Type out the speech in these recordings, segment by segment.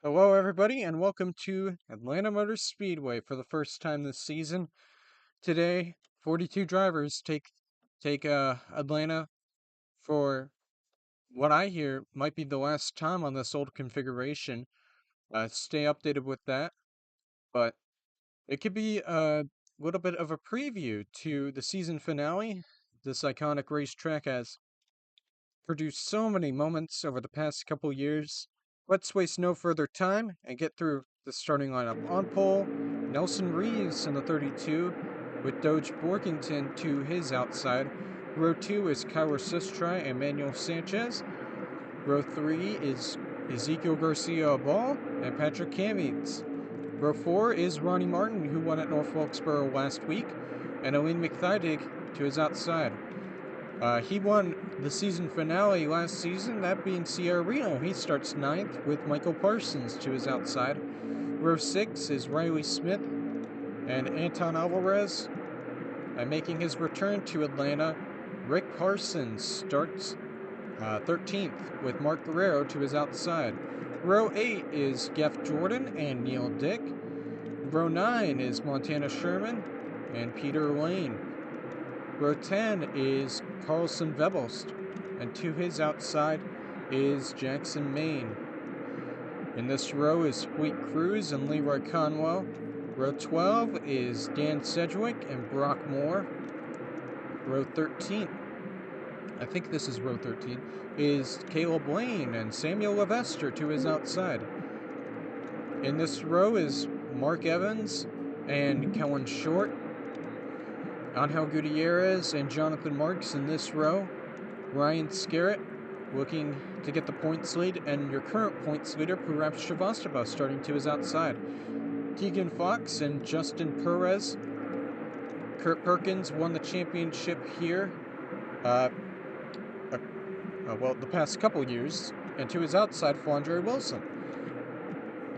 Hello, everybody, and welcome to Atlanta Motor Speedway for the first time this season. Today, 42 drivers take Atlanta for what I hear might be the last time on this old configuration. Stay updated with that, but it could be a little bit of a preview to the season finale. This iconic racetrack has produced so many moments over the past couple years. Let's waste no further time and get through the starting lineup. On pole, Nelson Reeves in the 32, with Doge Borkington to his outside. Row 2 is Kyler Sistri and Manuel Sanchez. Row 3 is Ezekiel Garcia Ball and Patrick Cammeets. Row 4 is Ronnie Martin, who won at North Wilkesboro last week, and Aline McThydig to his outside. He won the season finale last season, that being Sierra Reno. He starts 9th with Michael Parsons to his outside. Row 6 is Riley Smith and Anton Alvarez. And making his return to Atlanta, Rick Parsons starts 13th with Mark Guerrero to his outside. Row 8 is Geoff Jordan and Neil Dick. Row 9 is Montana Sherman and Peter Lane. Row 10 is Carlson Vebost, and to his outside is Jackson Maine. In this row is Fleet Cruz and Leroy Conwell. Row 12 is Dan Sedgwick and Brock Moore. Row 13, I think this is row 13, is Caleb Lane and Samuel Levester to his outside. In this row is Mark Evans and Kellen Short. Angel Gutierrez and Jonathan Marks in this row. Ryan Scarrett looking to get the points lead, and your current points leader, Purab Shrivastava, starting to his outside. Keegan Fox and Justin Perez. Kurt Perkins won the championship here, the past couple years, and to his outside, Flandre Wilson.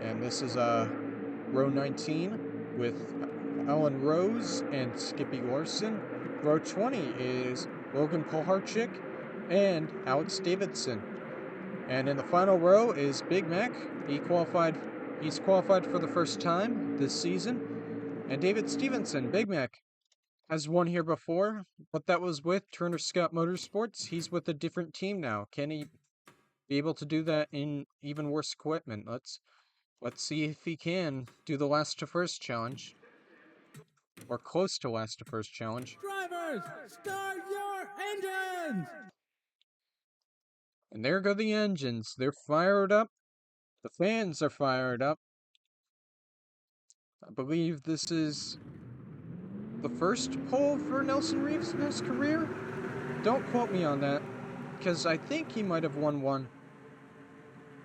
And this is row 19 with Alan Rose and Skippy Larson. Row 20 is Logan Poharchik and Alex Davidson. And in the final row is Big Mac. He's qualified for the first time this season. And David Stevenson, Big Mac, has won here before, but that was with Turner Scott Motorsports. He's with a different team now. Can he be able to do that in even worse equipment? Let's see if he can do the last to first challenge. Or close to last to first challenge. Drivers, start your engines! And there go the engines. They're fired up. The fans are fired up. I believe this is the first pole for Nelson Reeves in his career. Don't quote me on that, because I think he might have won one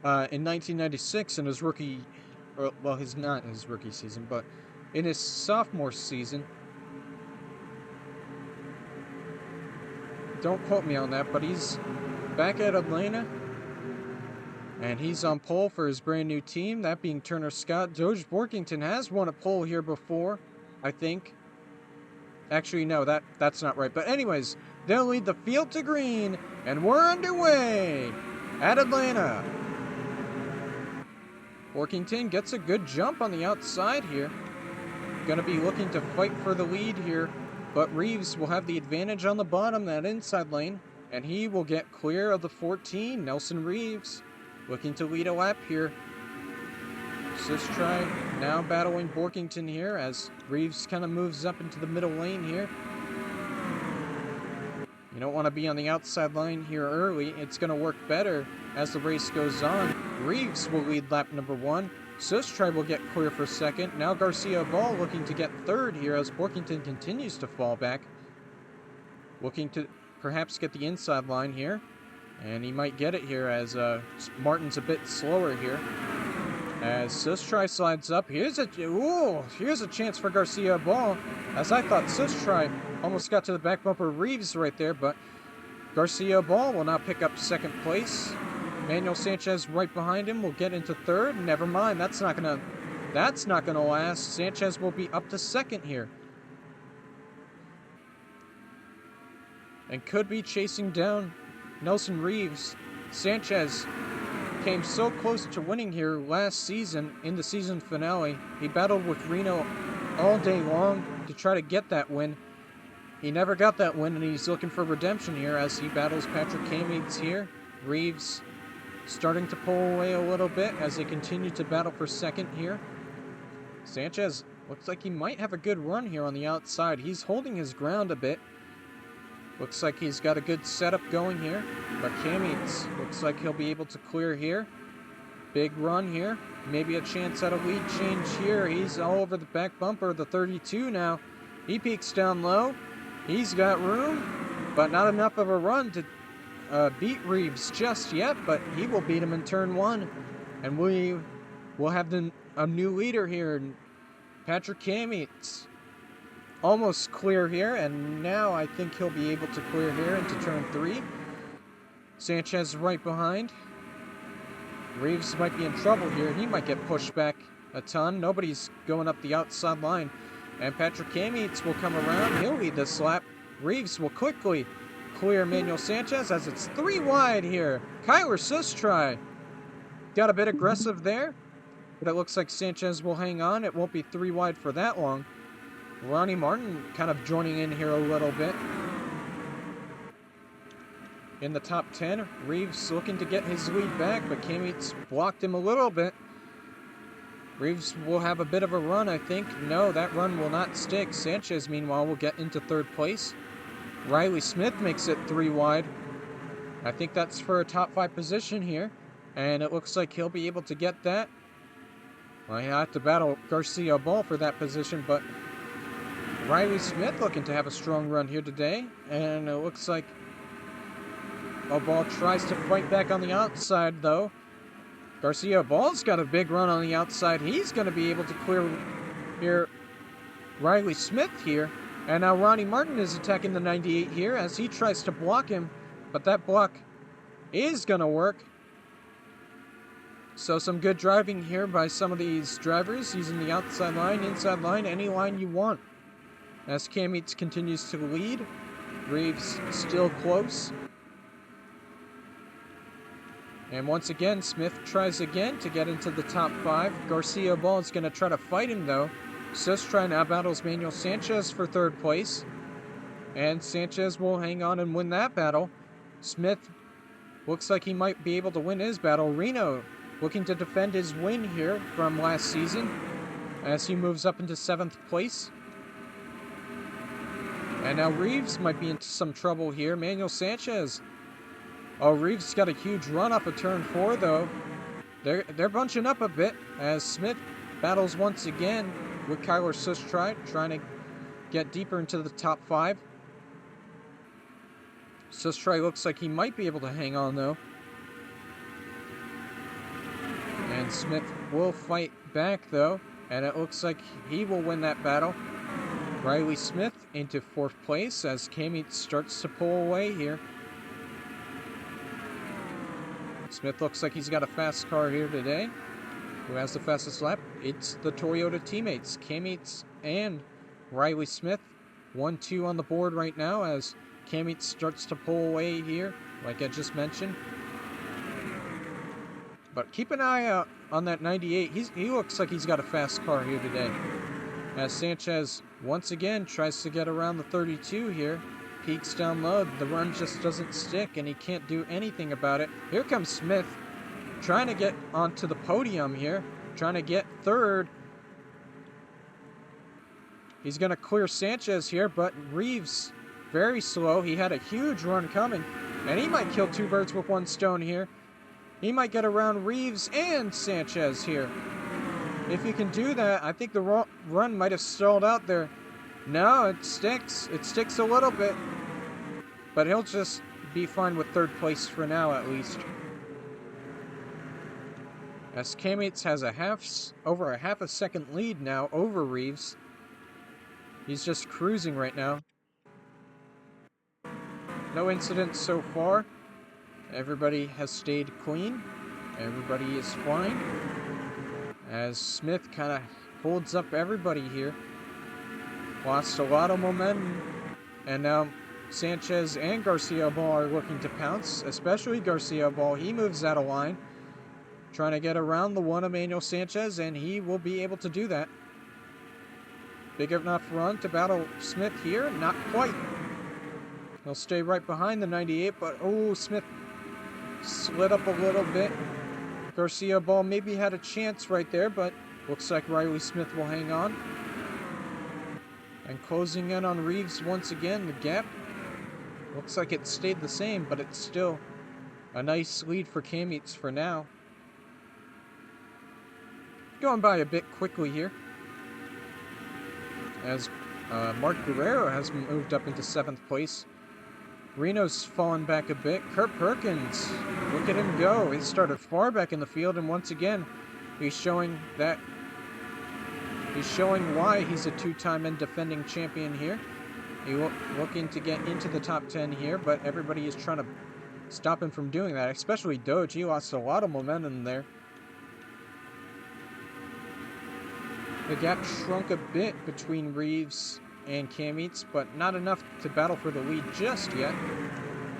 in 1996 in his rookie, well, not in his rookie season, but in his sophomore season. Don't quote me on that, but he's back at Atlanta, and he's on pole for his brand new team, that being Turner Scott. Doge Borkington has won a pole here before, I think. Actually, no, that's not right. But anyways, they'll lead the field to green, and we're underway at Atlanta. Borkington gets a good jump on the outside here. Going to be looking to fight for the lead here, but Reeves will have the advantage on the bottom, that inside lane, and he will get clear of the 14. Nelson Reeves looking to lead a lap here. Sistri now battling Borkington here as Reeves kind of moves up into the middle lane here. You don't want to be on the outside line here early. It's going to work better as the race goes on. Reeves will lead lap number 1. Sistri will get clear for second. Now Garcia Ball looking to get third here as Borkington continues to fall back. Looking to perhaps get the inside line here. And he might get it here as Martin's a bit slower here. As Sistri slides up, here's a chance for Garcia Ball. As I thought Sistri almost got to the back bumper Reeves right there, but Garcia Ball will now pick up second place. Manuel Sanchez right behind him will get into third. Never mind, that's not gonna last. Sanchez will be up to second here. And could be chasing down Nelson Reeves. Sanchez came so close to winning here last season in the season finale. He battled with Reno all day long to try to get that win. He never got that win, and he's looking for redemption here as he battles Patrick Kamietz here. Reeves starting to pull away a little bit as they continue to battle for second here. Sanchez looks like he might have a good run here on the outside. He's holding his ground a bit. Looks like he's got a good setup going here. But Kamietz looks like he'll be able to clear here. Big run here. Maybe a chance at a lead change here. He's all over the back bumper, the 32 now. He peaks down low. He's got room, but not enough of a run to beat Reeves just yet, but he will beat him in turn one. And we will have a new leader here. Patrick Kamietz almost clear here, and now I think he'll be able to clear here into turn three. Sanchez right behind. Reeves might be in trouble here. He might get pushed back a ton. Nobody's going up the outside line. And Patrick Kamietz will come around. He'll lead this lap. Reeves will quickly clear Emmanuel Sanchez as it's 3 wide here. Kyler Sustry got a bit aggressive there, but it looks like Sanchez will hang on. It won't be 3 wide for that long. Ronnie Martin kind of joining in here a little bit. In the top 10, Reeves looking to get his lead back, but Kamietz blocked him a little bit. Reeves will have a bit of a run, I think. No, that run will not stick. Sanchez, meanwhile, will get into third place. Riley Smith makes it 3 wide. I think that's for a top 5 position here, and it looks like he'll be able to get that. Well, he'll have to battle Garcia Ball for that position, but Riley Smith looking to have a strong run here today, and it looks like Ball tries to fight back on the outside, though. Garcia Ball's got a big run on the outside. He's going to be able to clear here Riley Smith here. And now Ronnie Martin is attacking the 98 here as he tries to block him, but that block is going to work. So some good driving here by some of these drivers using the outside line, inside line, any line you want. As Kamietz continues to lead, Reeves still close. And once again, Smith tries again to get into the top 5. Garcia Ball is going to try to fight him, though. Sustry now battles Manuel Sanchez for third place. And Sanchez will hang on and win that battle. Smith looks like he might be able to win his battle. Reno looking to defend his win here from last season as he moves up into 7th place. And now Reeves might be into some trouble here. Manuel Sanchez. Oh, Reeves got a huge run up of turn 4, though. They're bunching up a bit as Smith battles once again with Kyler Sustry, trying to get deeper into the top 5. Sustry looks like he might be able to hang on, though. And Smith will fight back, though, and it looks like he will win that battle. Riley Smith into 4th place as Kamietz starts to pull away here. Smith looks like he's got a fast car here today. Who has the fastest lap? It's the Toyota teammates, Kamietz and Riley Smith. 1-2 on the board right now as Kamietz starts to pull away here, like I just mentioned. But keep an eye out on that 98. He looks like he's got a fast car here today. As Sanchez once again tries to get around the 32 here. Peaks down low, the run just doesn't stick and he can't do anything about it. Here comes Smith, trying to get onto the podium here, trying to get third. He's going to clear Sanchez here, but Reeves very slow. He had a huge run coming, and he might kill 2 birds with 1 stone here. He might get around Reeves and Sanchez here. If he can do that, I think the run might have stalled out there. No, it sticks. It sticks a little bit. But he'll just be fine with 3rd place for now, at least. As Kamietz has over a half a second lead now over Reeves. He's just cruising right now. No incidents so far. Everybody has stayed clean. Everybody is fine. As Smith kind of holds up everybody here. Lost a lot of momentum, and now Sanchez and Garcia Ball are looking to pounce, especially Garcia Ball. He moves out of line. trying to get around the one Emmanuel Sanchez, and he will be able to do that. Big enough run to battle Smith here? Not quite. He'll stay right behind the 98, but oh, Smith slid up a little bit. Garcia Ball maybe had a chance right there, but looks like Riley Smith will hang on. And closing in on Reeves once again, the gap looks like it stayed the same, but it's still a nice lead for Cam Eats for now. Going by a bit quickly here, as Mark Guerrero has moved up into 7th place. Reno's fallen back a bit. Kurt Perkins, look at him go. He started far back in the field, and once again, he's showing why he's a 2-time and defending champion here. He's looking to get into the top 10 here, but everybody is trying to stop him from doing that, especially Doge. He lost a lot of momentum there. The gap shrunk a bit between Reeves and Cam Eats, but not enough to battle for the lead just yet.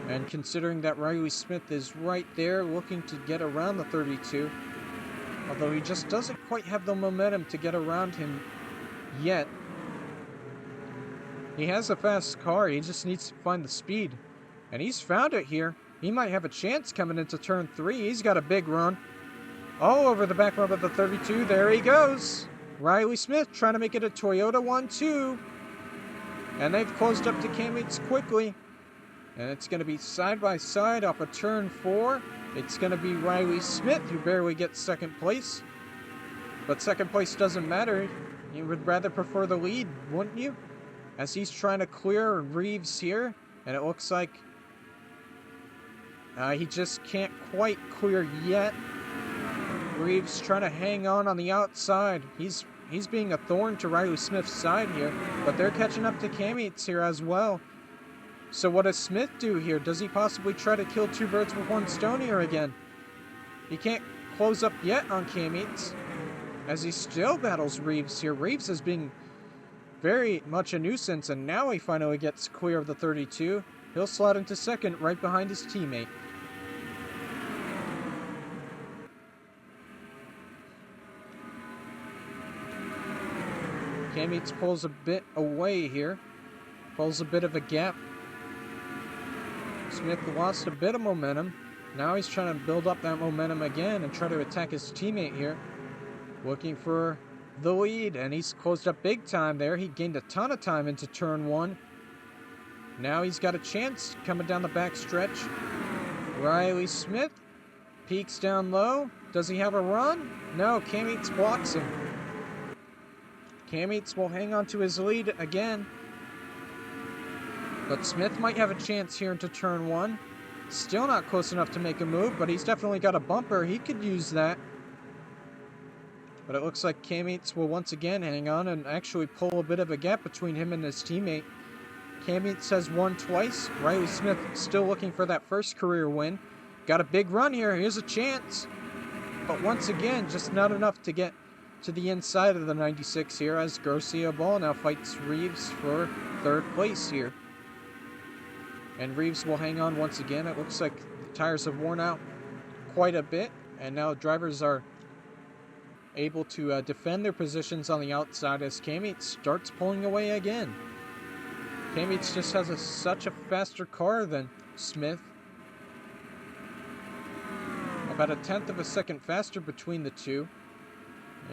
And considering that Riley Smith is right there looking to get around the 32, although he just doesn't quite have the momentum to get around him yet. He has a fast car, he just needs to find the speed. And he's found it here. He might have a chance coming into turn 3. He's got a big run. All over the back row of the 32. There he goes. Riley Smith trying to make it a Toyota 1-2. And they've closed up to Cam Eats quickly. And it's going to be side by side off of turn 4. It's going to be Riley Smith who barely gets 2nd place. But 2nd place doesn't matter. You would rather prefer the lead, wouldn't you? As he's trying to clear Reeves here. And it looks like he just can't quite clear yet. Reeves trying to hang on the outside. He's being a thorn to Riley Smith's side here. But they're catching up to Cam Eats here as well. So what does Smith do here? Does he possibly try to kill 2 birds with 1 stone here again? He can't close up yet on Cam Eats, as he still battles Reeves here. Reeves is being very much a nuisance, and now he finally gets clear of the 32. He'll slot into 2nd right behind his teammate. Cam Eats pulls a bit away here. Pulls a bit of a gap. Smith lost a bit of momentum. Now he's trying to build up that momentum again and try to attack his teammate here. Looking for the lead, and he's closed up big time there. He gained a ton of time into turn 1. Now he's got a chance coming down the back stretch. Riley Smith peeks down low. Does he have a run? No, Cam Eats blocks him. Cam Eats will hang on to his lead again. But Smith might have a chance here into turn 1. Still not close enough to make a move, but he's definitely got a bumper. He could use that. But it looks like Cam Eats will once again hang on and actually pull a bit of a gap between him and his teammate. Cam Eats has won twice. Riley Smith still looking for that first career win. Got a big run here. Here's a chance. But once again, just not enough to get to the inside of the 96 here, as Garcia Ball now fights Reeves for 3rd place here. And Reeves will hang on once again. It looks like the tires have worn out quite a bit, and now drivers are able to defend their positions on the outside as Cam Eats starts pulling away again. Cam Eats just has such a faster car than Smith. About a 1/10 of a second faster between the two.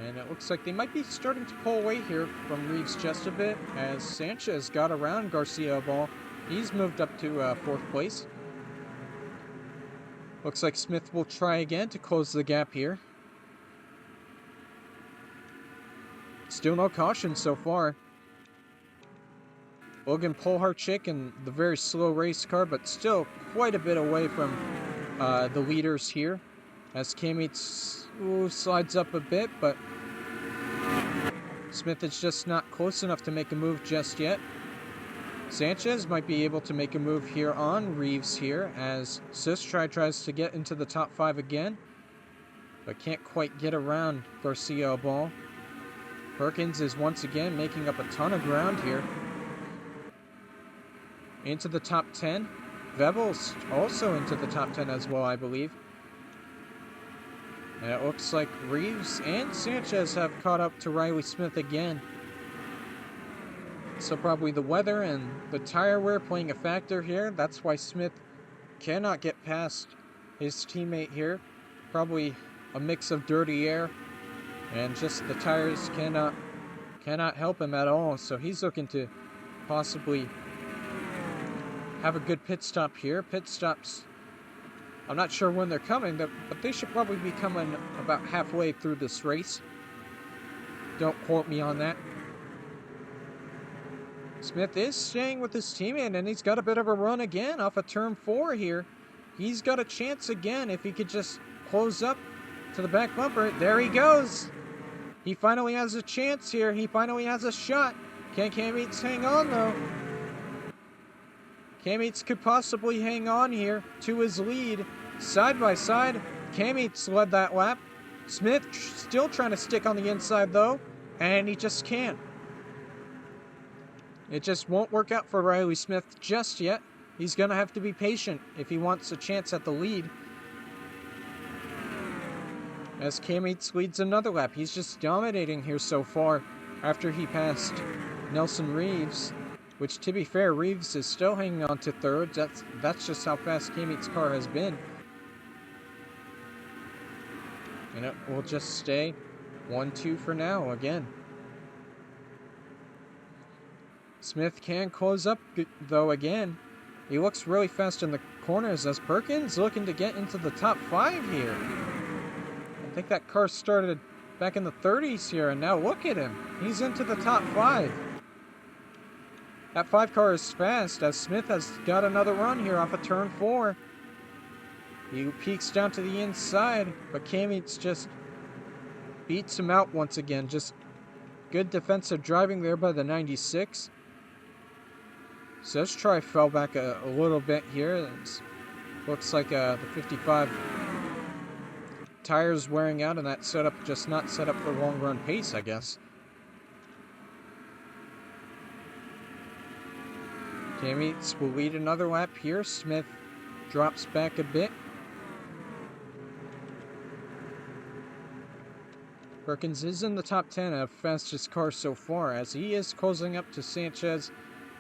And it looks like they might be starting to pull away here from Reeves just a bit, as Sanchez got around Garcia Ball. He's moved up to 4th place. Looks like Smith will try again to close the gap here. Still no caution so far. Logan Polharchik in the very slow race car, but still quite a bit away from the leaders here. As Cam Eats slides up a bit, but Smith is just not close enough to make a move just yet. Sanchez might be able to make a move here on Reeves here, as Sistri tries to get into the top 5 again, but can't quite get around Garcia Ball. Perkins is once again making up a ton of ground here. Into the top 10. Vebbel's also into the top 10 as well, I believe. And it looks like Reeves and Sanchez have caught up to Riley Smith again. So probably the weather and the tire wear playing a factor here. That's why Smith cannot get past his teammate here. Probably a mix of dirty air and just the tires cannot help him at all. So he's looking to possibly have a good pit stop here. Pit stops, I'm not sure when they're coming, but they should probably be coming about halfway through this race. Don't quote me on that. Smith is staying with his teammate, and he's got a bit of a run again off of turn 4 here. He's got a chance again if he could just close up to the back bumper. There he goes. He finally has a chance here. He finally has a shot. Can Cam Eats hang on, though? Cam Eats could possibly hang on here to his lead. Side by side, Cam Eats led that lap. Smith still trying to stick on the inside, though, and he just can't. It just won't work out for Riley Smith just yet. He's going to have to be patient if he wants a chance at the lead. As Cam Eats leads another lap, he's just dominating here so far after he passed Nelson Reeves, which, to be fair, Reeves is still hanging on to third. That's just how fast Cam Eats' car has been. And it will just stay 1-2 for now again. Smith can close up, though, again. He looks really fast in the corners as Perkins looking to get into the top 5 here. I think that car started back in the 30s here, and now look at him. He's into the top 5. That 5 car is fast as Smith has got another run here off of turn 4. He peeks down to the inside, but Cam Eats just beats him out once again. Just good defensive driving there by the 96. So let's try fell back a little bit here. It looks like the 55 tires wearing out, and that setup just not set up for long run pace, I guess. Cam Eats will lead another lap here. Smith drops back a bit. Perkins is in the top 10 of fastest cars so far, as he is closing up to Sanchez,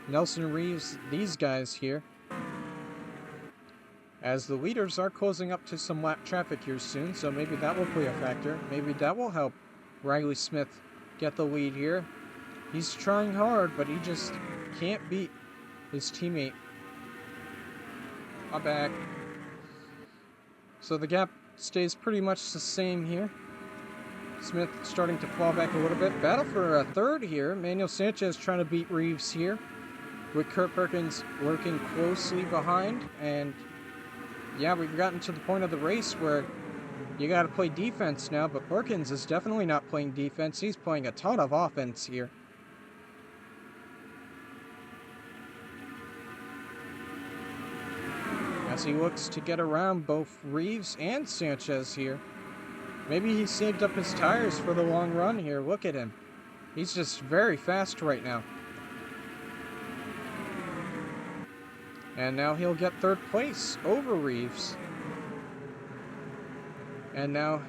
Nelson Reeves, these guys here. As the leaders are closing up to some lap traffic here soon, so maybe that will play a factor. Maybe that will help Riley Smith get the lead here. He's trying hard, but he just can't beat his teammate. Back. So the gap stays pretty much the same here. Smith starting to fall back a little bit. Battle for a third here. Manuel Sanchez trying to beat Reeves here, with Kurt Perkins lurking closely behind. And yeah, we've gotten to the point of the race where you got to play defense now, but Perkins is definitely not playing defense. He's playing a ton of offense here. As he looks to get around both Reeves and Sanchez here. Maybe he saved up his tires for the long run here. Look at him. He's just very fast right now. And now he'll get third place over Reeves. And now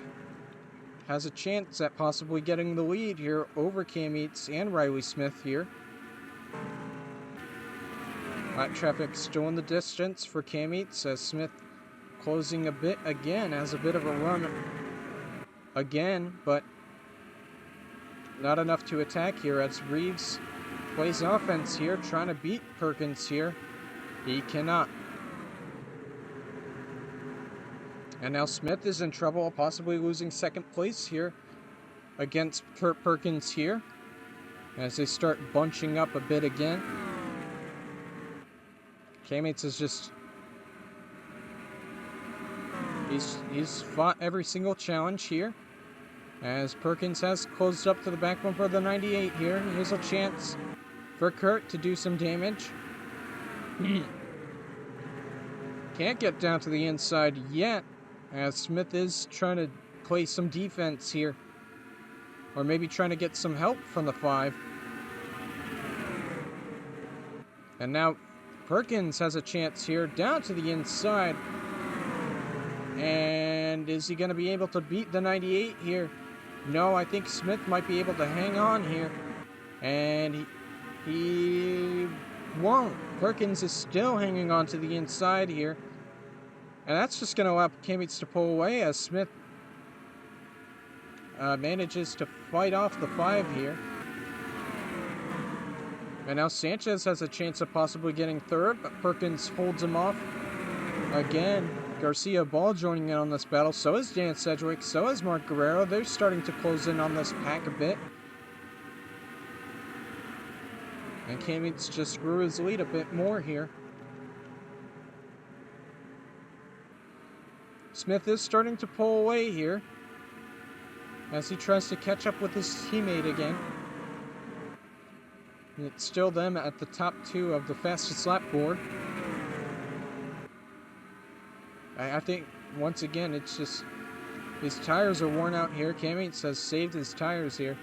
has a chance at possibly getting the lead here over Cam Eats and Riley Smith here. Lap traffic still in the distance for Cam Eats, as Smith closing a bit again, has a bit of a run again, but not enough to attack here as Reeves plays offense here, trying to beat Perkins here. He cannot. And now Smith is in trouble, possibly losing second place here against Kurt Perkins here, as they start bunching up a bit again. Cam Eats is just... He's fought every single challenge here, as Perkins has closed up to the back bumper of the 98 here. Here's a chance for Kurt to do some damage. Can't get down to the inside yet, as Smith is trying to play some defense here, or maybe trying to get some help from the 5. And now Perkins has a chance here down to the inside. And is he going to be able to beat the 98 here? No, I think Smith might be able to hang on here. And he won't. Perkins is still hanging on to the inside here. And that's just going to allow Kammeets to pull away as Smith manages to fight off the 5 here. And now Sanchez has a chance of possibly getting third, but Perkins holds him off. Again, Garcia Ball joining in on this battle. So is Dan Sedgwick. So is Mark Guerrero. They're starting to close in on this pack a bit. And Kammeets just grew his lead a bit more here. Smith is starting to pull away here as he tries to catch up with his teammate again. And it's still them at the top 2 of the fastest lap board. I think, once again, it's just his tires are worn out here. Kammeets has saved his tires here.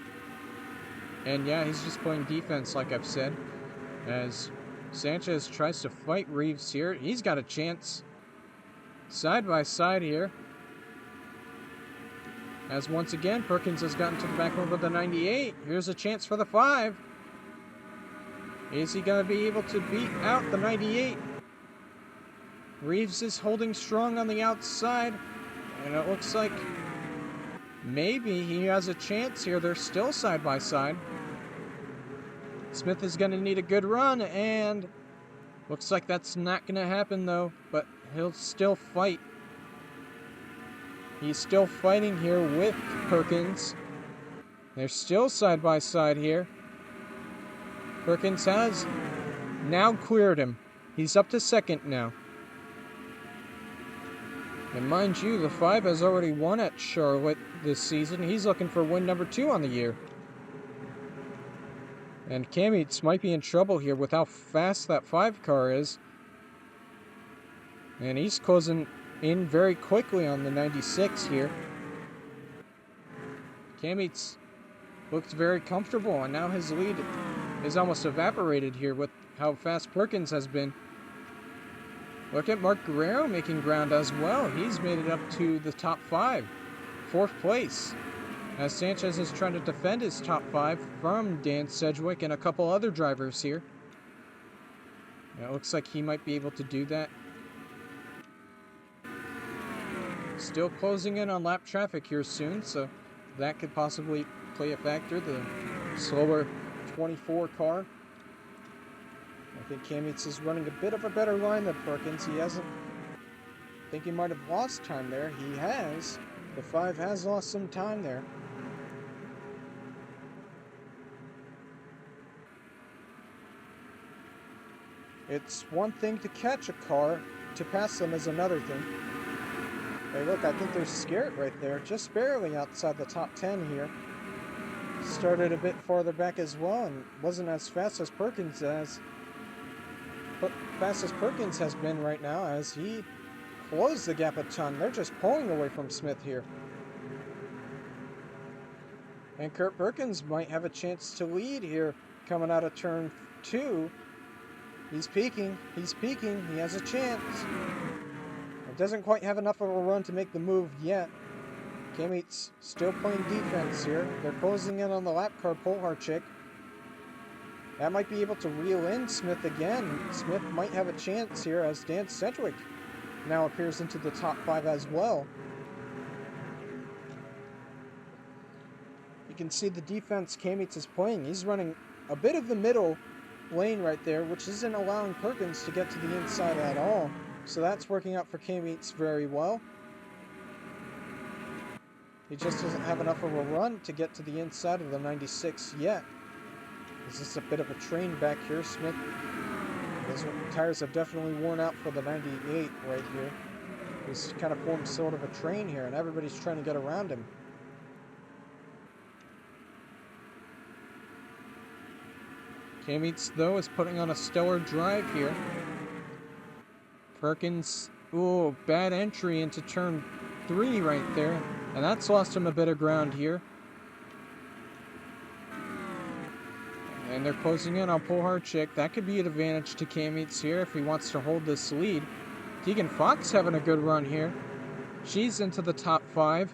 And yeah, he's just playing defense, like I've said. As Sanchez tries to fight Reeves here. He's got a chance. Side by side here. As once again, Perkins has gotten to the back row of the 98. Here's a chance for the 5. Is he going to be able to beat out the 98? Reeves is holding strong on the outside. And it looks like maybe he has a chance here. They're still side by side. Smith is going to need a good run, and looks like that's not going to happen though, but he'll still fight. He's still fighting here with Perkins. They're still side by side here. Perkins has now cleared him. He's up to second now. And mind you, the 5 has already won at Charlotte this season. He's looking for win number 2 on the year. And Kammeets might be in trouble here with how fast that 5 car is. And he's closing in very quickly on the 96 here. Kammeets looked very comfortable, and now his lead is almost evaporated here with how fast Perkins has been. Look at Mark Guerrero making ground as well. He's made it up to the top 5, 4th place. As Sanchez is trying to defend his top 5 from Dan Sedgwick and a couple other drivers here. And it looks like he might be able to do that. Still closing in on lap traffic here soon, so that could possibly play a factor. The slower 24 car. I think Kammeets is running a bit of a better line than Perkins. He hasn't... I think he might have lost time there. He has. The 5 has lost some time there. It's one thing to catch a car, to pass them is another thing. Hey, look, I think they're scared right there, just barely outside the top 10 here. Started a bit farther back as well, and wasn't as fast as Perkins has. But fast as Perkins has been right now, as he closed the gap a ton. They're just pulling away from Smith here. And Kurt Perkins might have a chance to lead here coming out of turn 2. He's peaking. He's peaking. He has a chance. It doesn't quite have enough of a run to make the move yet. Kammeets still playing defense here. They're closing in on the lap car Polharchik. That might be able to reel in Smith again. Smith might have a chance here as Dan Sedgwick now appears into the top 5 as well. You can see the defense Kammeets is playing. He's running a bit of the middle lane right there, which isn't allowing Perkins to get to the inside at all. So that's working out for Kammeets very well. He just doesn't have enough of a run to get to the inside of the 96 yet. This is a bit of a train back here. Smith, his tires have definitely worn out for the 98 right here. He's kind of formed sort of a train here, and everybody's trying to get around him. Kammeets, though, is putting on a stellar drive here. Perkins, ooh, bad entry into turn 3 right there. And that's lost him a bit of ground here. And they're closing in on Polharchik. That could be an advantage to Kammeets here if he wants to hold this lead. Tegan Fox having a good run here. She's into the top 5.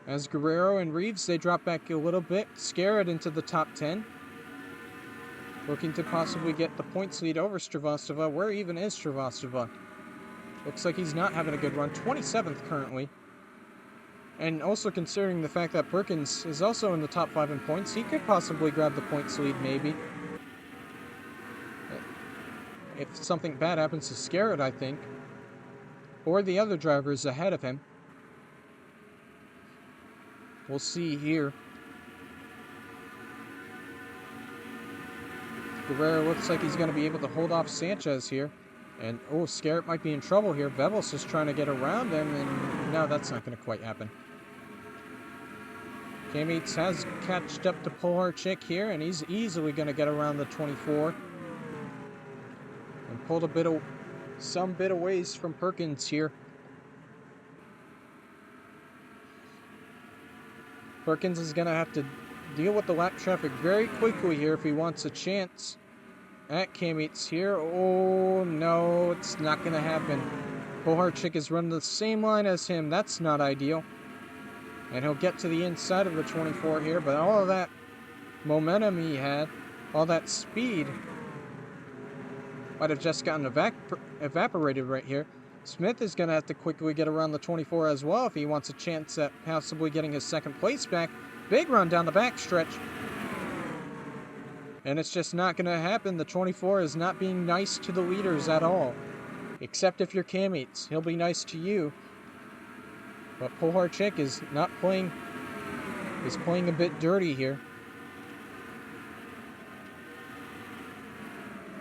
As Guerrero and Reeves, they drop back a little bit. Scarrett into the top 10. Looking to possibly get the points lead over Stravostova. Where even is Stravostova? Looks like he's not having a good run. 27th currently. And also considering the fact that Perkins is also in the top 5 in points, he could possibly grab the points lead maybe. If something bad happens to Scarrett, I think. Or the other drivers ahead of him. We'll see here. Guerrero looks like he's going to be able to hold off Sanchez here. And, oh, Scarrett might be in trouble here. Bevels is trying to get around him, and no, that's not going to quite happen. K-Mates has catched up to Polarchik here, and he's easily going to get around the 24. And pulled some bit of ways from Perkins here. Perkins is going to have to deal with the lap traffic very quickly here if he wants a chance at K-Mates here. Oh, no, it's not going to happen. Polarchik is running the same line as him. That's not ideal. And he'll get to the inside of the 24 here, but all of that momentum he had, all that speed, might have just gotten evaporated right here. Smith is going to have to quickly get around the 24 as well if he wants a chance at possibly getting his second place back. Big run down the backstretch. And it's just not going to happen. The 24 is not being nice to the leaders at all. Except if you're K-Mates. He'll be nice to you. But Polarchik is not playing... is playing a bit dirty here.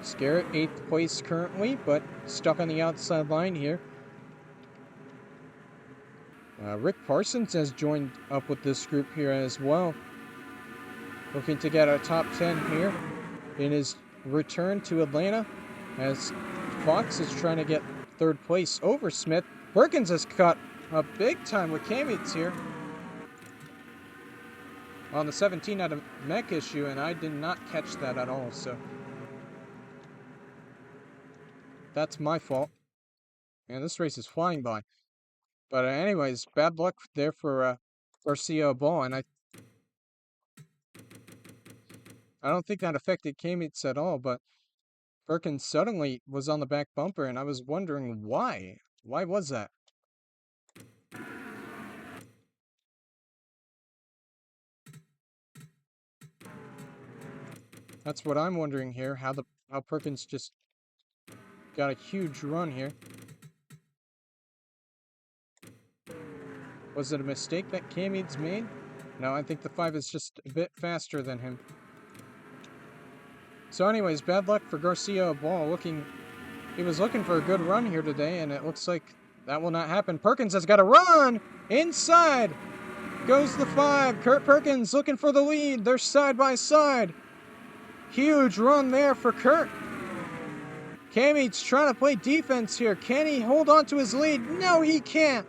Scarrett, 8th place currently, but stuck on the outside line here. Rick Parsons has joined up with this group here as well. Looking to get a top 10 here in his return to Atlanta, as Fox is trying to get 3rd place over Smith. Perkins has cut a big time with K-Mates here on the 17 out of mech issue, and I did not catch that at all, so that's my fault. And this race is flying by. But anyways, bad luck there for Garcia Ball, and I don't think that affected K-Mates at all, but Perkins suddenly was on the back bumper, and I was wondering why. Why was that? That's what I'm wondering here, how Perkins just got a huge run here. Was it a mistake that K-Mates made? No, I think the 5 is just a bit faster than him. So anyways, bad luck for Garcia Ball. He was looking for a good run here today, and it looks like that will not happen. Perkins has got a run! Inside goes the 5. Kurt Perkins looking for the lead. They're side by side. Huge run there for Kurt. K-Mates trying to play defense here. Can he hold on to his lead? No, he can't.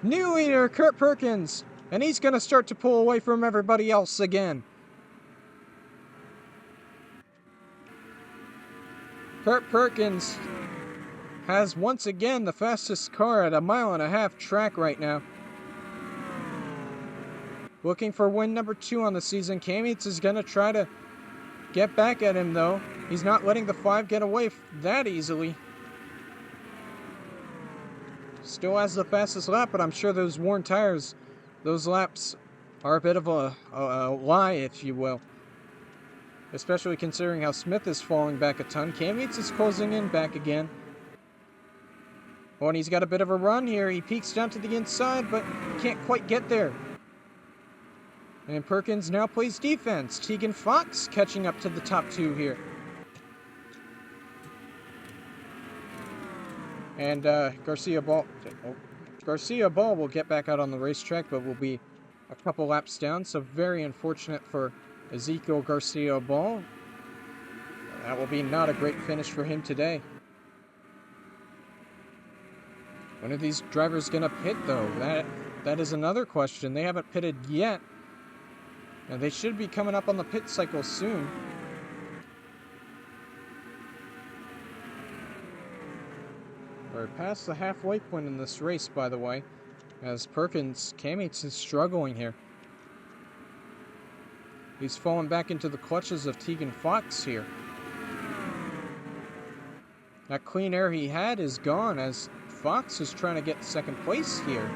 New leader, Kurt Perkins. And he's going to start to pull away from everybody else again. Kurt Perkins has once again the fastest car at 1.5 mile track right now. Looking for win number 2 on the season. K-Mates is going to try to get back at him, though. He's not letting the 5 get away that easily. Still has the fastest lap, but I'm sure those worn tires, those laps are a bit of a lie, if you will. Especially considering how Smith is falling back a ton. K-Mates is closing in back again. Oh, and he's got a bit of a run here. He peeks down to the inside, but can't quite get there. And Perkins now plays defense. Tegan Fox catching up to the top 2 here. And Garcia Ball will get back out on the racetrack, but will be a couple laps down. So very unfortunate for Ezekiel Garcia Ball. That will be not a great finish for him today. When are these drivers going to pit, though? That is another question. They haven't pitted yet. And they should be coming up on the pit cycle soon. We're past the halfway point in this race, by the way, as Kammeets is struggling here. He's fallen back into the clutches of Tegan Fox here. That clean air he had is gone as Fox is trying to get second place here,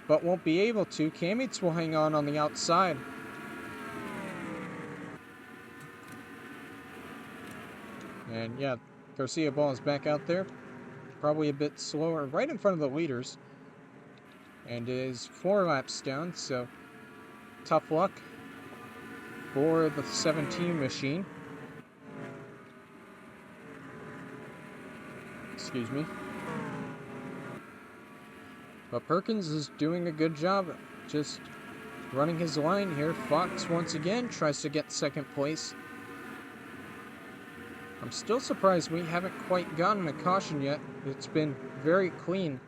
but won't be able to. Kammeets will hang on the outside. And yeah, Garcia Ball is back out there. Probably a bit slower, right in front of the leaders. And is 4 laps down, so tough luck for the 17 machine. Excuse me. But Perkins is doing a good job just running his line here. Fox once again tries to get second place. I'm still surprised we haven't quite gotten a caution yet. It's been very clean.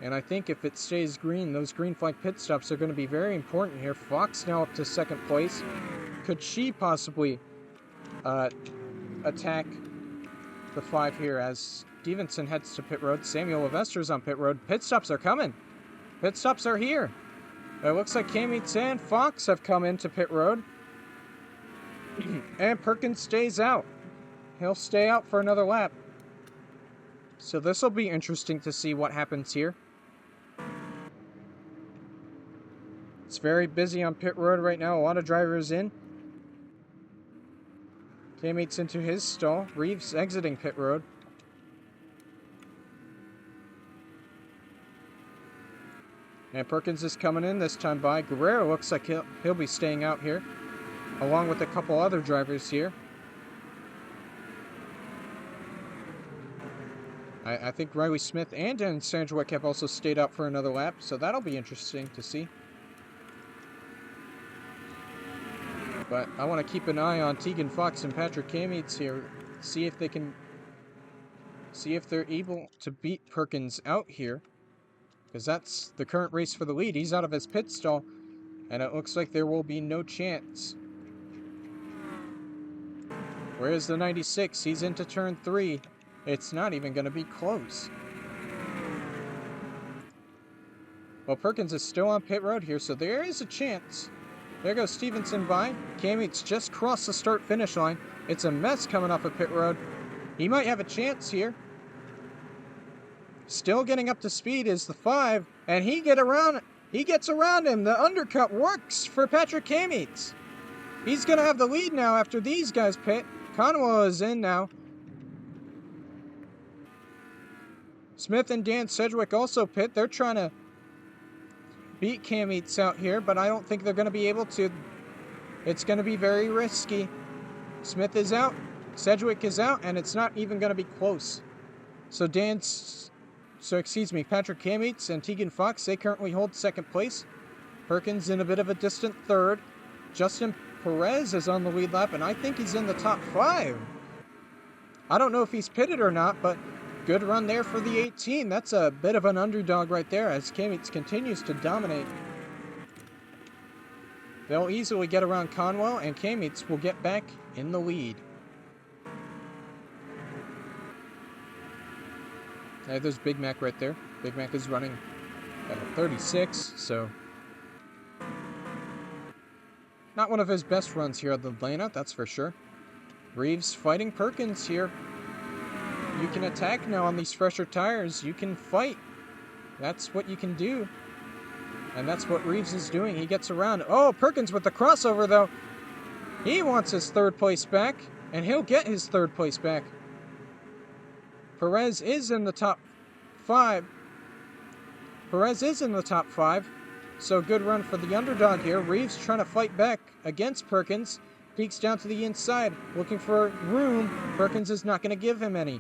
And I think if it stays green, those green flag pit stops are going to be very important here. Fox now up to second place. Could she possibly attack the 5 here as Stevenson heads to pit road? Samuel Levester's on pit road. Pit stops are coming. Pit stops are here. It looks like Kammeets and Fox have come into pit road. And Perkins stays out. He'll stay out for another lap. So this will be interesting to see what happens here. It's very busy on pit road right now. A lot of drivers in. Kammeets into his stall. Reeves exiting pit road. And Perkins is coming in this time by. Guerrero looks like he'll be staying out here, along with a couple other drivers here. I think Riley Smith and Dan Sandwick have also stayed out for another lap, so that'll be interesting to see. But I want to keep an eye on Tegan Fox and Patrick Kammeets here, see if they're able to beat Perkins out here, because that's the current race for the lead. He's out of his pit stall, and it looks like there will be no chance. Where's the 96? He's into turn 3. It's not even going to be close. Well, Perkins is still on pit road here, so there is a chance. There goes Stevenson by. Kammeets just crossed the start-finish line. It's a mess coming off of pit road. He might have a chance here. Still getting up to speed is the 5, and he gets around him. The undercut works for Patrick Kammeets. He's going to have the lead now after these guys pit. Conwell is in now. Smith and Dan Sedgwick also pit. They're trying to beat Kammeets out here, but I don't think they're going to be able to. It's going to be very risky. Smith is out, Sedgwick is out, and it's not even going to be close. So Patrick Kammeets and Tegan Fox, they currently hold second place. Perkins in a bit of a distant third. Justin Perez is on the lead lap, and I think he's in the top 5. I don't know if he's pitted or not, but good run there for the 18. That's a bit of an underdog right there as Kammeets continues to dominate. They'll easily get around Conwell, and Kammeets will get back in the lead. There's Big Mac right there. Big Mac is running at a 36, so not one of his best runs here at Atlanta, that's for sure. Reeves fighting Perkins here. You can attack now on these fresher tires. You can fight. That's what you can do. And that's what Reeves is doing. He gets around. Oh, Perkins with the crossover, though. He wants his 3rd place back, and he'll get his 3rd place back. Perez is in the top 5. So good run for the underdog here. Reeves trying to fight back against Perkins. Peeks down to the inside, looking for room. Perkins is not going to give him any.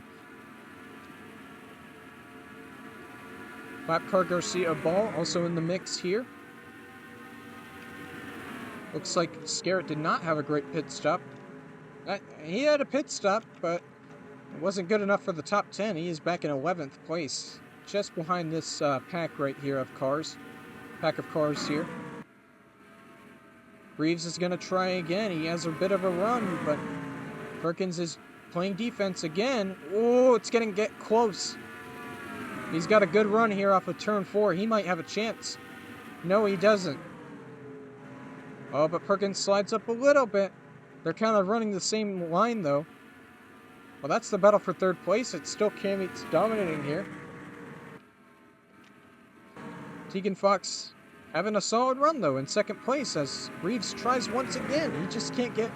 Lap car Garcia Ball also in the mix here. Looks like Scarrett did not have a great pit stop. He had a pit stop, but it wasn't good enough for the top 10. He is back in 11th place, just behind this pack right here of cars. Pack of cars here. Reeves is going to try again. He has a bit of a run, but Perkins is playing defense again. Oh, it's get close. He's got a good run here off of turn 4. He might have a chance. No, he doesn't. Oh, but Perkins slides up a little bit. They're kind of running the same line, though. Well, that's the battle for third place. It's still Cameet's dominating here. Tegan Fox having a solid run, though, in second place as Reeves tries once again. He just can't get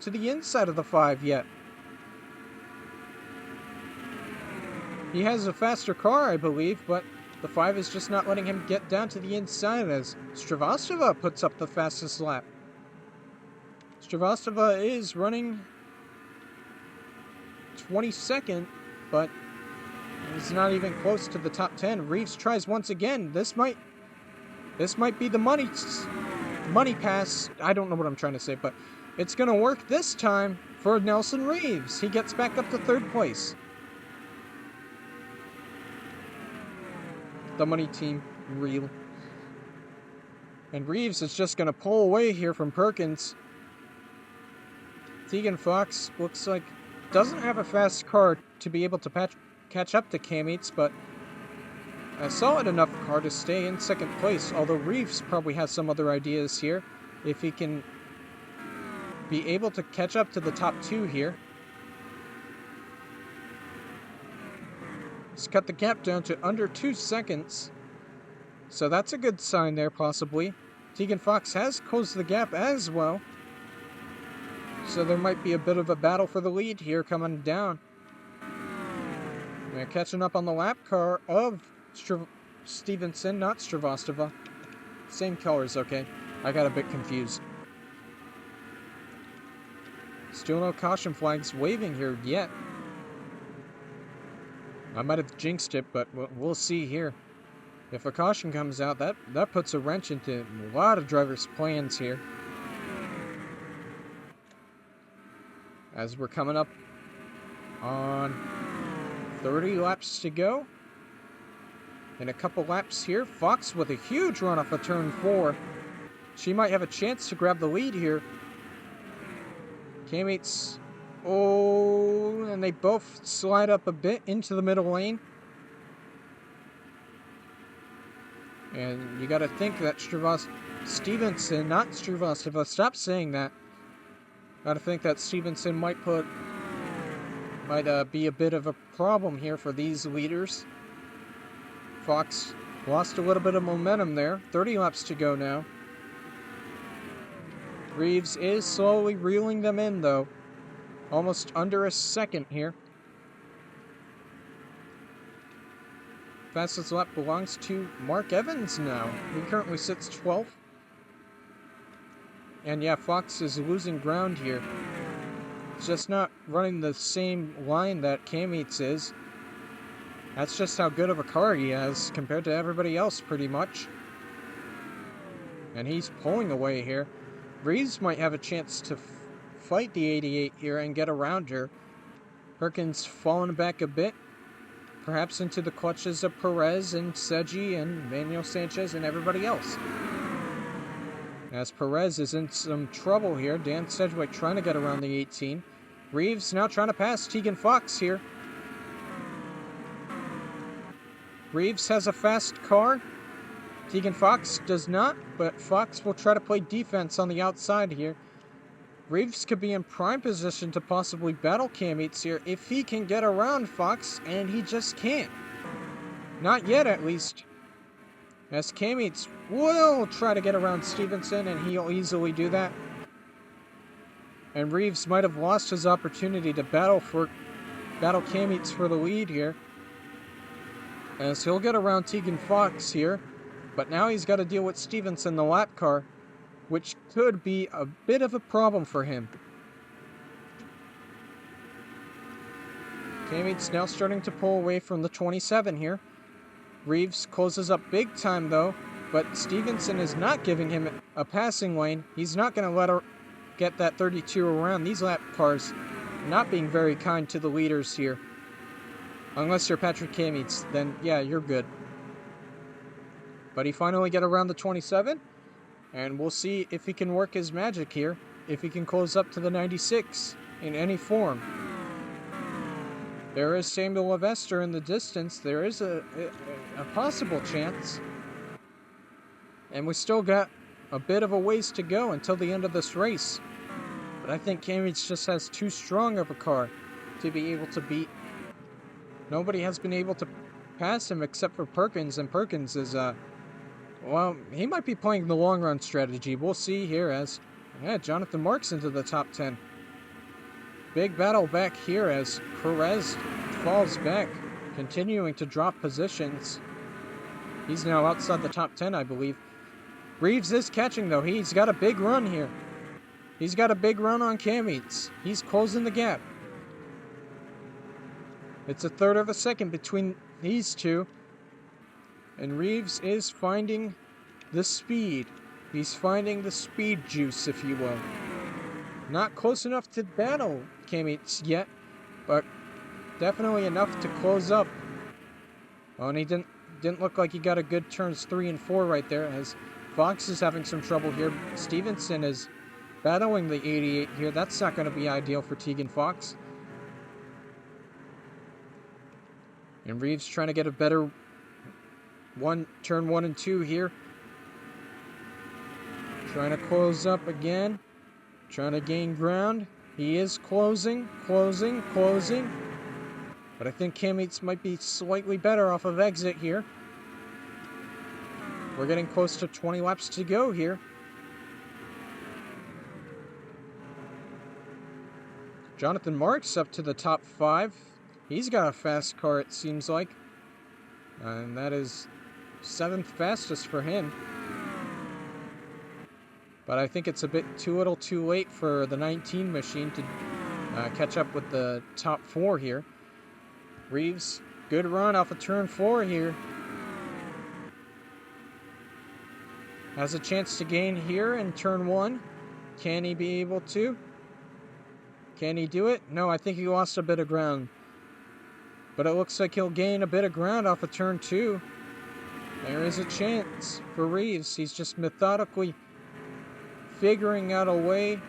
to the inside of the 5 yet. He has a faster car, I believe, but the 5 is just not letting him get down to the inside as Stravostova puts up the fastest lap. Stravostova is running 22nd, but he's not even close to the top 10. Reeves tries once again. This might be the money pass. I don't know what I'm trying to say, but it's going to work this time for Nelson Reeves. He gets back up to third place. The money team real. And Reeves is just going to pull away here from Perkins. Tegan Fox looks like doesn't have a fast car to be able to catch up to Cameet's, but a solid enough car to stay in second place, although Reeves probably has some other ideas here. If he can be able to catch up to the top 2 here. He's cut the gap down to under 2 seconds. So that's a good sign there, possibly. Tegan Fox has closed the gap as well. So there might be a bit of a battle for the lead here coming down. We're catching up on the lap car of Stevenson, not Stravostova. Same colors, okay. I got a bit confused. Still no caution flags waving here yet. I might have jinxed it, but we'll see here. If a caution comes out, that puts a wrench into a lot of drivers' plans here. As we're coming up on 30 laps to go. In a couple laps here, Fox with a huge run off of turn 4. She might have a chance to grab the lead here. Cameet's, oh, and they both slide up a bit into the middle lane. And you got to think that Stevenson, not Stravostova, stop saying that. Got to think that Stevenson might be a bit of a problem here for these leaders. Fox lost a little bit of momentum there. 30 laps to go now. Reeves is slowly reeling them in, though. Almost under a second here. Fastest lap belongs to Mark Evans now. He currently sits 12th. And yeah, Fox is losing ground here. He's just not running the same line that Cameet's is. That's just how good of a car he has compared to everybody else, pretty much. And he's pulling away here. Reeves might have a chance to fight the 88 here and get around her. Perkins falling back a bit. Perhaps into the clutches of Perez and Seji and Manuel Sanchez and everybody else. As Perez is in some trouble here. Dan Sedgwick trying to get around the 18. Reeves now trying to pass Tegan Fox here. Reeves has a fast car. Tegan Fox does not, but Fox will try to play defense on the outside here. Reeves could be in prime position to possibly battle Cameet's here if he can get around Fox, and he just can't. Not yet, at least. As Cameet's will try to get around Stevenson, and he'll easily do that. And Reeves might have lost his opportunity to battle Cameet's for the lead here. As he'll get around Tegan Fox here. But now he's got to deal with Stevenson, the lap car, which could be a bit of a problem for him. Cameet's now starting to pull away from the 27 here. Reeves closes up big time though, but Stevenson is not giving him a passing lane. He's not going to let her get that 32 around. These lap cars not being very kind to the leaders here. Unless you're Patrick Cameet's, then yeah, you're good. But he finally got around the 27, and we'll see if he can work his magic here, if he can close up to the 96 in any form. There is Samuel Levester in the distance. There is a possible chance. And we still got a bit of a ways to go until the end of this race. But I think Cambridge just has too strong of a car to be able to beat. Nobody has been able to pass him except for Perkins, and Perkins is, well, he might be playing the long run strategy. We'll see here as, Jonathan Marks into the top 10. Big battle back here as Perez falls back, continuing to drop positions. He's now outside the top 10, I believe. Reeves is catching, though. He's got a big run here. He's got a big run on Cam Eats. He's closing the gap. It's a third of a second between these two. And Reeves is finding the speed. He's finding the speed juice, if you will. Not close enough to battle Cam Eats yet, but definitely enough to close up. Oh, and he didn't look like he got a good turns 3 and 4 right there, as Fox is having some trouble here. Stevenson is battling the 88 here. That's not going to be ideal for Tegan Fox. And Reeves trying to get a better turn 1 and 2 here. Trying to close up again. Trying to gain ground. He is closing. But I think Cam Eats might be slightly better off of exit here. We're getting close to 20 laps to go here. Jonathan Marks up to the top 5. He's got a fast car, it seems like. And that is 7th fastest for him. But I think it's a bit too little too late for the 19 machine to catch up with the top 4 here. Reeves, good run off of turn 4 here. Has a chance to gain here in turn 1. Can he be able to? Can he do it? No, I think he lost a bit of ground. But it looks like he'll gain a bit of ground off of turn 2. There is a chance for Reeves. He's just methodically figuring out a way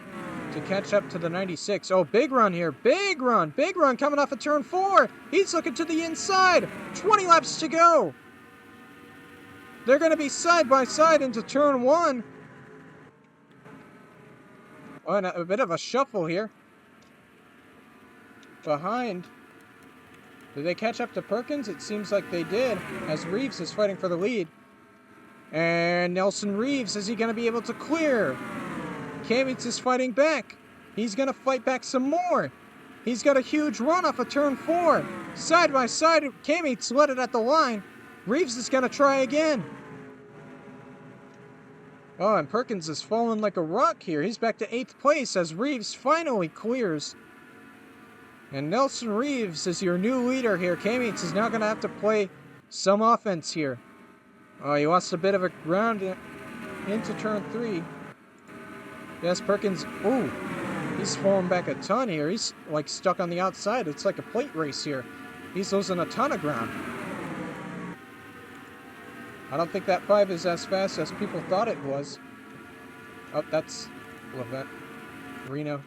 to catch up to the 96. Oh, big run here. Big run coming off of turn 4. He's looking to the inside. 20 laps to go. They're going to be side by side into turn 1. Oh, and a bit of a shuffle here. Behind. Did they catch up to Perkins? It seems like they did, as Reeves is fighting for the lead. And Nelson Reeves, is he going to be able to clear? Cam Eats is fighting back. He's going to fight back some more. He's got a huge run off of turn 4. Side by side, Cam Eats let it at the line. Reeves is going to try again. Oh, and Perkins is falling like a rock here. He's back to 8th place as Reeves finally clears. And Nelson Reeves is your new leader here. Cam Eats is now going to have to play some offense here. Oh, he lost a bit of a ground into turn 3. Yes, Perkins. Ooh, he's falling back a ton here. He's like stuck on the outside. It's like a plate race here. He's losing a ton of ground. I don't think that 5 is as fast as people thought it was. Oh, that's Levette. Reno.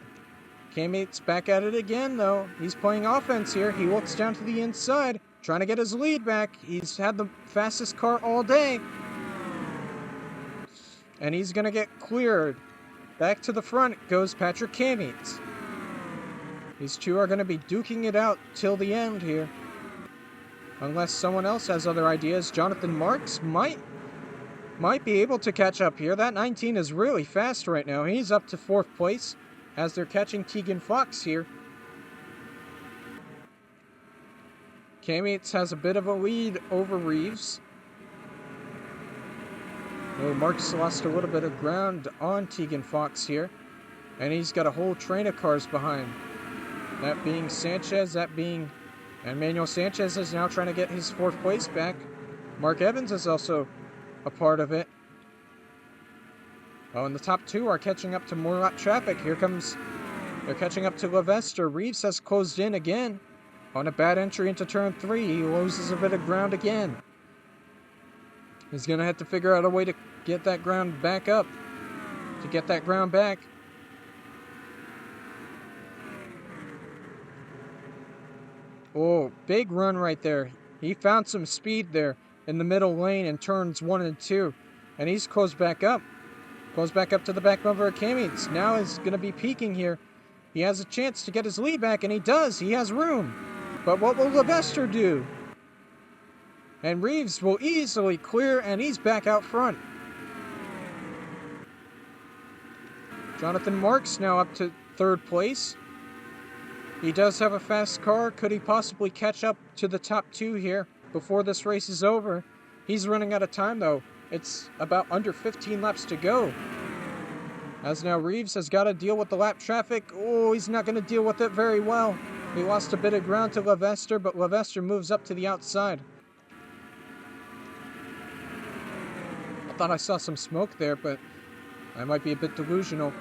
Cam Eats back at it again, though. He's playing offense here. He looks down to the inside, trying to get his lead back. He's had the fastest car all day. And he's going to get cleared. Back to the front goes Patrick Cam Eats. These two are going to be duking it out till the end here. Unless someone else has other ideas. Jonathan Marks might be able to catch up here. That 19 is really fast right now. He's up to 4th place as they're catching Tegan Fox here. Cam Eats has a bit of a lead over Reeves. Oh, Marks lost a little bit of ground on Tegan Fox here. And he's got a whole train of cars behind. That being Sanchez, and Manuel Sanchez is now trying to get his 4th place back. Mark Evans is also a part of it. Oh, and the top 2 are catching up to Morat traffic. They're catching up to Levester. Reeves has closed in again. On a bad entry into turn 3, he loses a bit of ground again. He's going to have to figure out a way to get that ground back up. To get that ground back. Oh, big run right there. He found some speed there in the middle lane in turns 1 and 2. And he's closed back up. Goes back up to the back bumper of Cammies. Now is going to be peaking here. He has a chance to get his lead back, and he does. He has room. But what will Levester do? And Reeves will easily clear, and he's back out front. Jonathan Marks now up to 3rd place. He does have a fast car. Could he possibly catch up to the top 2 here before this race is over? He's running out of time, though. It's about under 15 laps to go. As now Reeves has got to deal with the lap traffic. Oh, he's not going to deal with it very well. He lost a bit of ground to Levester, but Levester moves up to the outside. I thought I saw some smoke there, but I might be a bit delusional.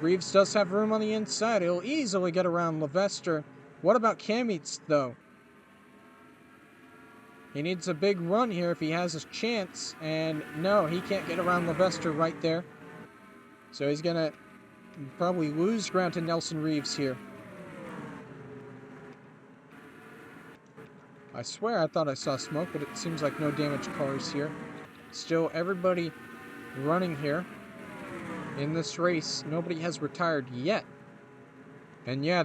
Reeves does have room on the inside. He'll easily get around Levester. What about Cammies, though? He needs a big run here if he has a chance, and no, he can't get around Levester right there. So he's going to probably lose ground to Nelson Reeves here. I swear I thought I saw smoke, but it seems like no damaged cars here. Still, everybody running here in this race. Nobody has retired yet. And yeah,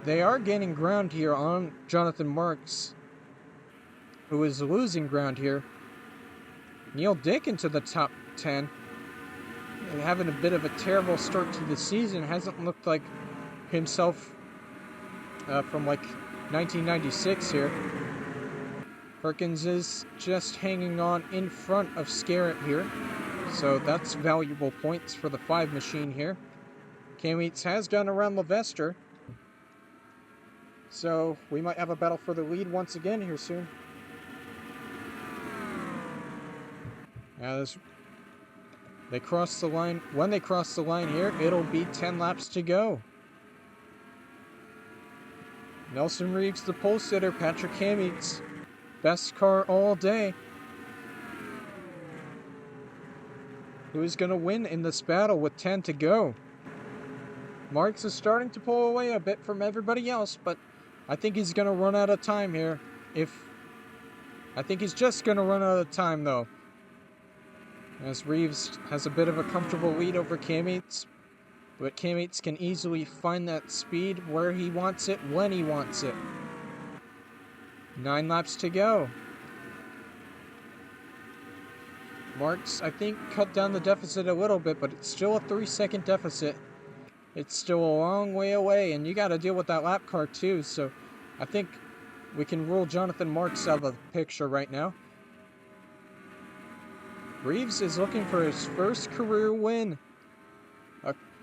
they are gaining ground here on Jonathan Marks, who is losing ground here. Neil Dick into the top 10. And having a bit of a terrible start to the season. Hasn't looked like himself from like 1996 here. Perkins is just hanging on in front of Scarrett here. So that's valuable points for the 5 machine here. Cammies has gone around Levester. So we might have a battle for the lead once again here soon. They cross the line. When they cross the line here, it'll be 10 laps to go. Nelson Reeves, the pole sitter. Patrick Cammies, best car all day. Who's going to win in this battle with 10 to go? Marks is starting to pull away a bit from everybody else, but I think he's going to run out of time here. I think he's just going to run out of time, though. As Reeves has a bit of a comfortable lead over Cammies, but Cammies can easily find that speed where he wants it, when he wants it. 9 laps to go. Marks, I think, cut down the deficit a little bit, but it's still a 3-second deficit. It's still a long way away, and you got to deal with that lap car too, so I think we can rule Jonathan Marks out of the picture right now. Reeves is looking for his first career win.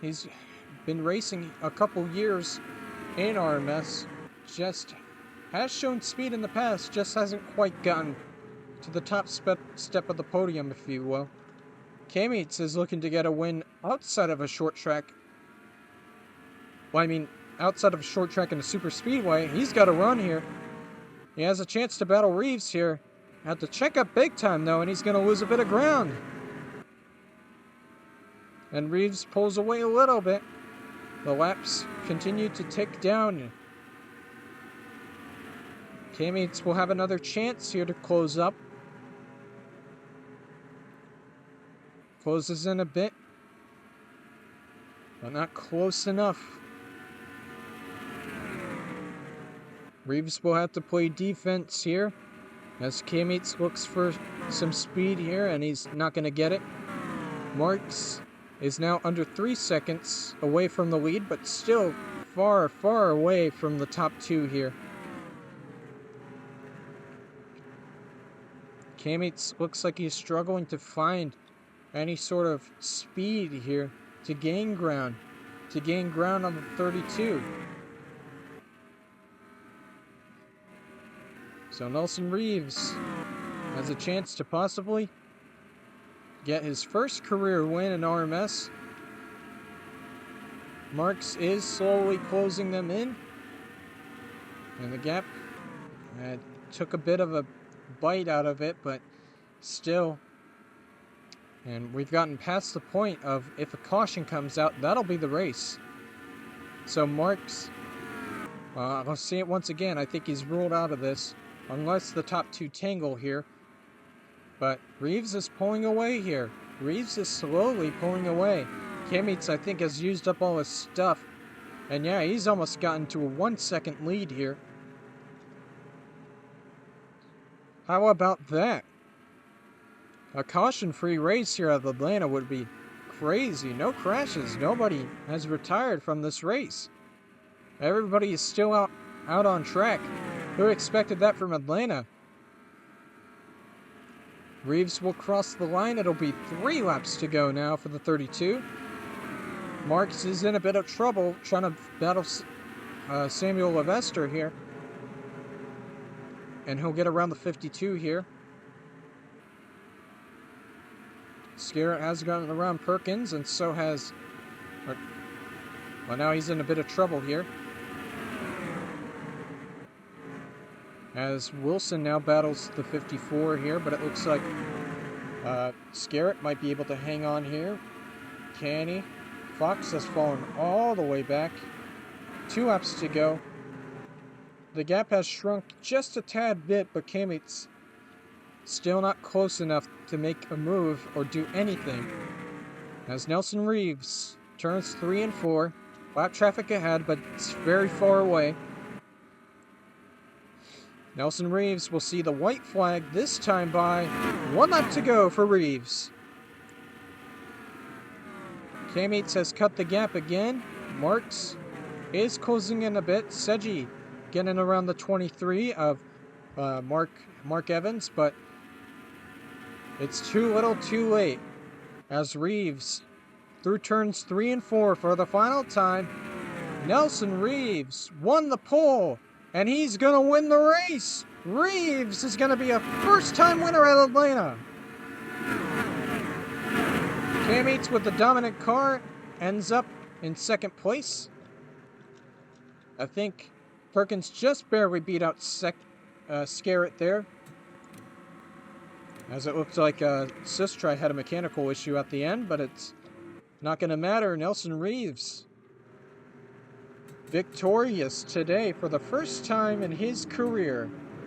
He's been racing a couple years in RMS. Just has shown speed in the past, just hasn't quite gotten to the top step of the podium, if you will. Cammies is looking to get a win outside of a short track. Well, I mean, outside of a short track and a super speedway. He's got a run here. He has a chance to battle Reeves here. Had to check up big time, though, and he's going to lose a bit of ground. And Reeves pulls away a little bit. The laps continue to tick down. Cammies will have another chance here to close up. Closes in a bit, but not close enough. Reeves will have to play defense here, as Cammies looks for some speed here, and he's not going to get it. Marks is now under 3 seconds away from the lead, but still far, far away from the top 2 here. Cammies looks like he's struggling to find any sort of speed here to gain ground on the 32. So Nelson Reeves has a chance to possibly get his first career win in RMS. Marks is slowly closing them in, and the gap took a bit of a bite out of it, but still. And we've gotten past the point of if a caution comes out, that'll be the race. So Marks I'll see it once again. I think he's ruled out of this, unless the top two tangle here. But Reeves is pulling away here. Reeves is slowly pulling away. K-Meets, I think, has used up all his stuff. And yeah, he's almost gotten to a 1 second lead here. How about that? A caution-free race here at Atlanta would be crazy. No crashes. Nobody has retired from this race. Everybody is still out on track. Who expected that from Atlanta? Reeves will cross the line. It'll be 3 laps to go now for the 32. Marks is in a bit of trouble trying to battle Samuel Levester here. And he'll get around the 52 here. Scarrett has gotten around Perkins, and so has... Well, now he's in a bit of trouble here. As Wilson now battles the 54 here, but it looks like Scarrett might be able to hang on here. Can he? Fox has fallen all the way back. 2 laps to go. The gap has shrunk just a tad bit, but K-Meets still not close enough to make a move or do anything. As Nelson Reeves turns 3 and 4. Lap traffic ahead, but it's very far away. Nelson Reeves will see the white flag this time by 1 lap to go for Reeves. K-Meets has cut the gap again. Marks is closing in a bit. Seji getting around the 23 of Mark Evans, but it's too little too late as Reeves through turns 3 and 4 for the final time. Nelson Reeves won the pole, and he's going to win the race. Reeves is going to be a first-time winner at Atlanta. K-Meets with the dominant car ends up in 2nd place. I think Perkins just barely beat out Scarrett there, as it looked like Sistri had a mechanical issue at the end, but it's not going to matter. Nelson Reeves victorious today for the first time in his career.